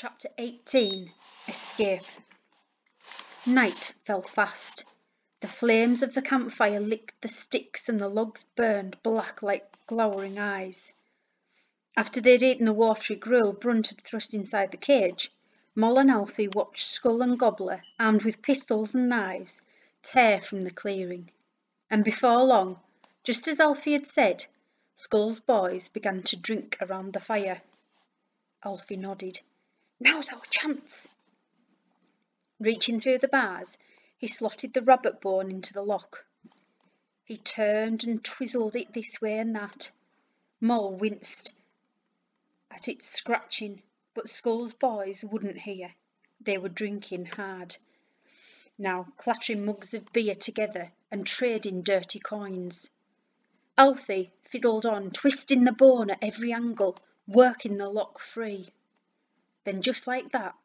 Chapter 18. Escape. Night fell fast. The flames of the campfire licked the sticks and the logs burned black like glowering eyes. After they'd eaten the watery gruel Brunt had thrust inside the cage, Moll and Alfie watched Skull and Gobbler, armed with pistols and knives, tear from the clearing. And before long, just as Alfie had said, Skull's boys began to drink around the fire. Alfie nodded. Now's our chance. Reaching through the bars, he slotted the rabbit bone into the lock. He turned and twizzled it this way and that. Moll winced at its scratching, but Skull's boys wouldn't hear. They were drinking hard, now clattering mugs of beer together and trading dirty coins. Alfie fiddled on, twisting the bone at every angle, working the lock free. Then just like that,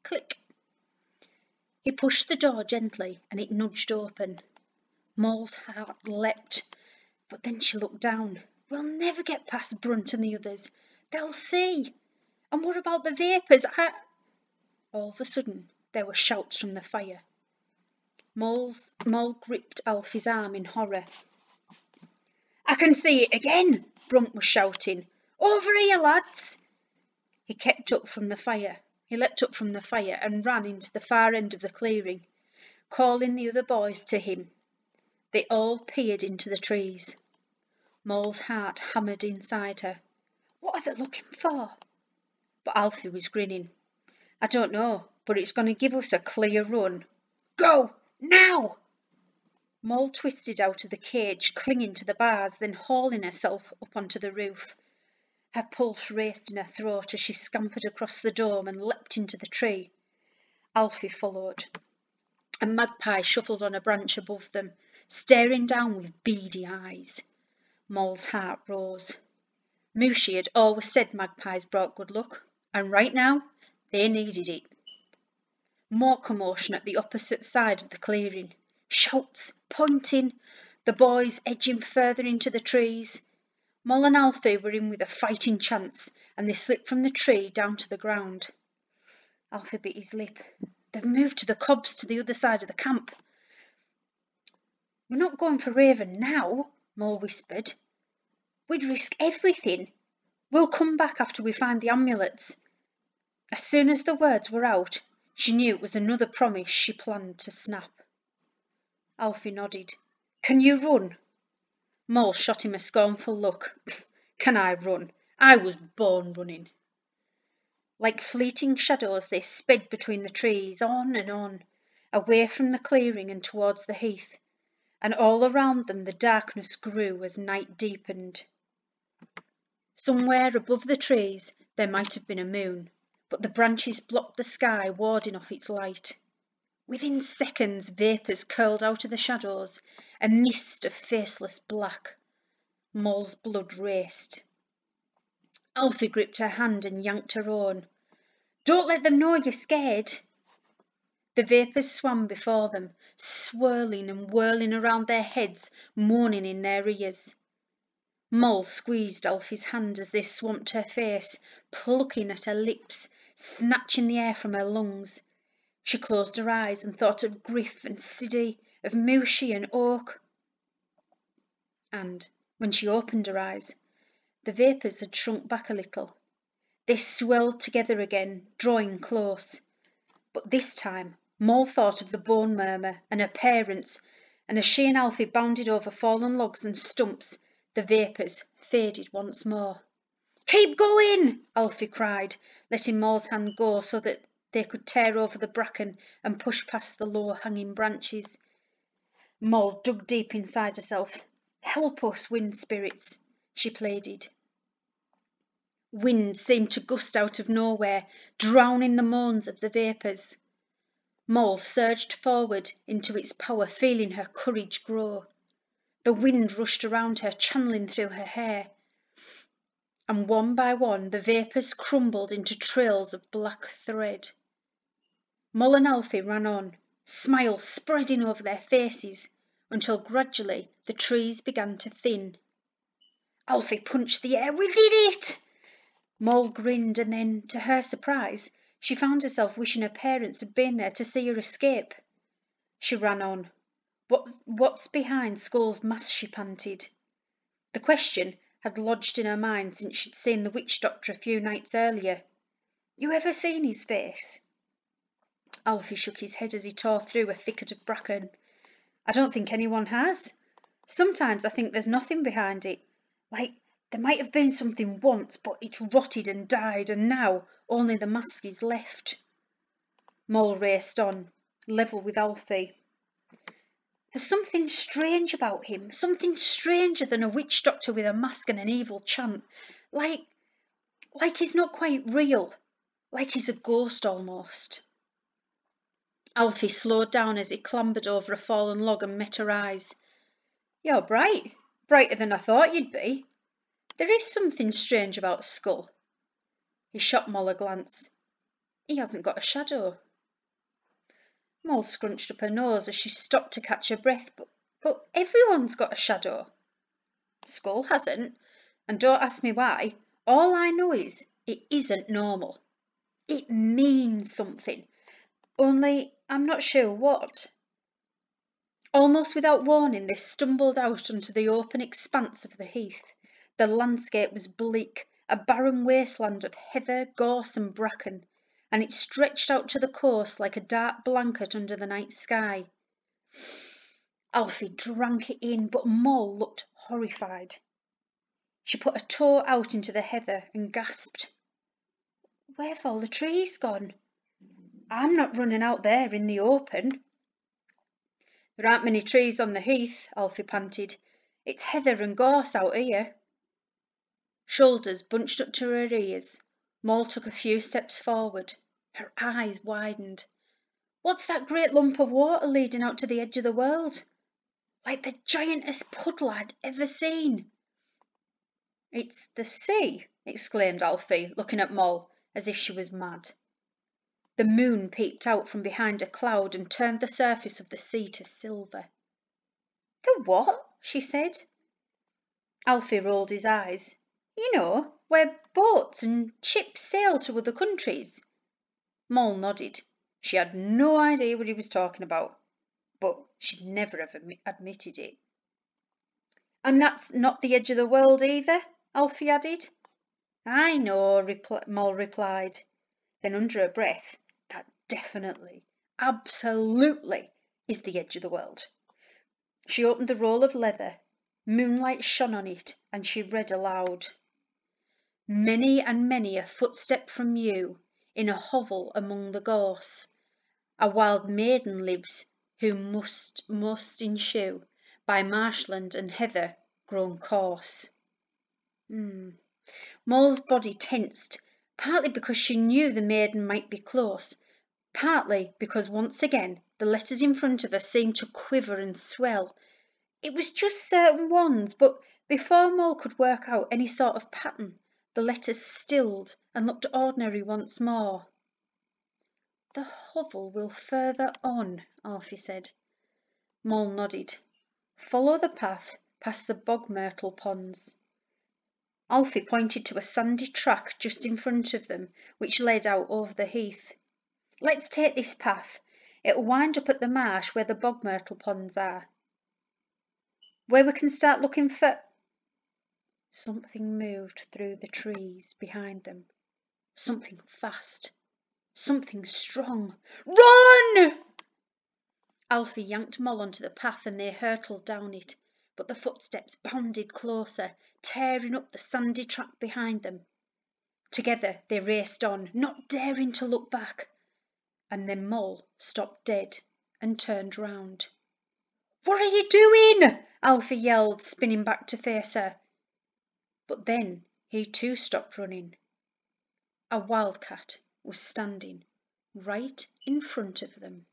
click. He pushed the door gently and it nudged open. Moll's heart leapt, but then she looked down. We'll never get past Brunt and the others. They'll see. And what about the vapours? All of a sudden, there were shouts from the fire. Moll gripped Alfie's arm in horror. I can see it again, Brunt was shouting. Over here, lads. He leapt up from the fire and ran into the far end of the clearing, calling the other boys to him. They all peered into the trees. Moll's heart hammered inside her. What are they looking for? But Alfie was grinning. I don't know, but it's going to give us a clear run. Go, now! Moll twisted out of the cage, clinging to the bars, then hauling herself up onto the roof. Her pulse raced in her throat as she scampered across the dome and leapt into the tree. Alfie followed. A magpie shuffled on a branch above them, staring down with beady eyes. Moll's heart rose. Mooshie had always said magpies brought good luck, and right now they needed it. More commotion at the opposite side of the clearing. Shouts, pointing, the boys edging further into the trees. Moll and Alfie were in with a fighting chance, and they slipped from the tree down to the ground. Alfie bit his lip. They've moved to the cobs to the other side of the camp. We're not going for Raven now, Moll whispered. We'd risk everything. We'll come back after we find the amulets. As soon as the words were out, she knew it was another promise she planned to snap. Alfie nodded. Can you run? Moll shot him a scornful look. Can I run? I was born running. Like fleeting shadows they sped between the trees, on and on, away from the clearing and towards the heath, and all around them the darkness grew as night deepened. Somewhere above the trees there might have been a moon, but the branches blocked the sky, warding off its light. Within seconds, vapours curled out of the shadows, a mist of faceless black. Moll's blood raced. Alfie gripped her hand and yanked her own. Don't let them know you're scared. The vapours swam before them, swirling and whirling around their heads, moaning in their ears. Moll squeezed Alfie's hand as they swamped her face, plucking at her lips, snatching the air from her lungs. She closed her eyes and thought of Griff and Siddy, of Mooshie and Oak. And when she opened her eyes, the vapours had shrunk back a little. They swelled together again, drawing close. But this time, Moll thought of the bone murmur and her parents, and as she and Alfie bounded over fallen logs and stumps, the vapours faded once more. Keep going, Alfie cried, letting Moll's hand go so that they could tear over the bracken and push past the low-hanging branches. Moll dug deep inside herself. Help us, wind spirits, she pleaded. Wind seemed to gust out of nowhere, drowning the moans of the vapours. Moll surged forward into its power, feeling her courage grow. The wind rushed around her, channeling through her hair. And one by one the vapours crumbled into trails of black thread. Moll and Alfie ran on, smiles spreading over their faces, until gradually the trees began to thin. Alfie punched the air. We did it! Moll grinned, and then, to her surprise, she found herself wishing her parents had been there to see her escape. She ran on. What's behind Skull's mask, she panted. The question had lodged in her mind since she'd seen the witch doctor a few nights earlier. You ever seen his face? Alfie shook his head as he tore through a thicket of bracken. I don't think anyone has. Sometimes I think there's nothing behind it. Like there might have been something once, but it's rotted and died, and now only the mask is left. Moll raced on, level with Alfie. There's something strange about him, something stranger than a witch doctor with a mask and an evil chant. Like he's not quite real, like he's a ghost almost. Alfie slowed down as he clambered over a fallen log and met her eyes. You're bright, brighter than I thought you'd be. There is something strange about Skull. He shot Moll a glance. He hasn't got a shadow. Moll scrunched up her nose as she stopped to catch her breath. But everyone's got a shadow. Skull hasn't, and don't ask me why. All I know is it isn't normal. It means something, only I'm not sure what. Almost without warning, they stumbled out onto the open expanse of the heath. The landscape was bleak, a barren wasteland of heather, gorse and bracken, and it stretched out to the coast like a dark blanket under the night sky. Alfie drank it in, but Moll looked horrified. She put a toe out into the heather and gasped. Where've all the trees gone? I'm not running out there in the open. There aren't many trees on the heath, Alfie panted. It's heather and gorse out here. Shoulders bunched up to her ears, Moll took a few steps forward. Her eyes widened. What's that great lump of water leading out to the edge of the world? Like the giantest puddle I'd ever seen. It's the sea, exclaimed Alfie, looking at Moll as if she was mad. The moon peeped out from behind a cloud and turned the surface of the sea to silver. The what? She said. Alfie rolled his eyes. You know, where boats and ships sail to other countries. Moll nodded. She had no idea what he was talking about, but she'd never have admitted it. And that's not the edge of the world either, Alfie added. I know, Moll replied. Then under her breath, that definitely, absolutely is the edge of the world. She opened the roll of leather. Moonlight shone on it, and she read aloud. Many and many a footstep from you, in a hovel among the gorse, a wild maiden lives who must ensue by marshland and heather grown coarse. Moll's body tensed, partly because she knew the maiden might be close, partly because once again the letters in front of her seemed to quiver and swell. It was just certain ones, but before Moll could work out any sort of pattern, the letters stilled and looked ordinary once more. The hovel will further on, Alfie said. Moll nodded. Follow the path past the bog myrtle ponds. Alfie pointed to a sandy track just in front of them, which led out over the heath. Let's take this path. It'll wind up at the marsh where the bog myrtle ponds are. Where we can start looking for... Something moved through the trees behind them. Something fast. Something strong. Run! Alfie yanked Moll onto the path and they hurtled down it, but the footsteps bounded closer, tearing up the sandy track behind them. Together they raced on, not daring to look back. And then Moll stopped dead and turned round. What are you doing? Alfie yelled, spinning back to face her. But then he too stopped running. A wildcat was standing right in front of them.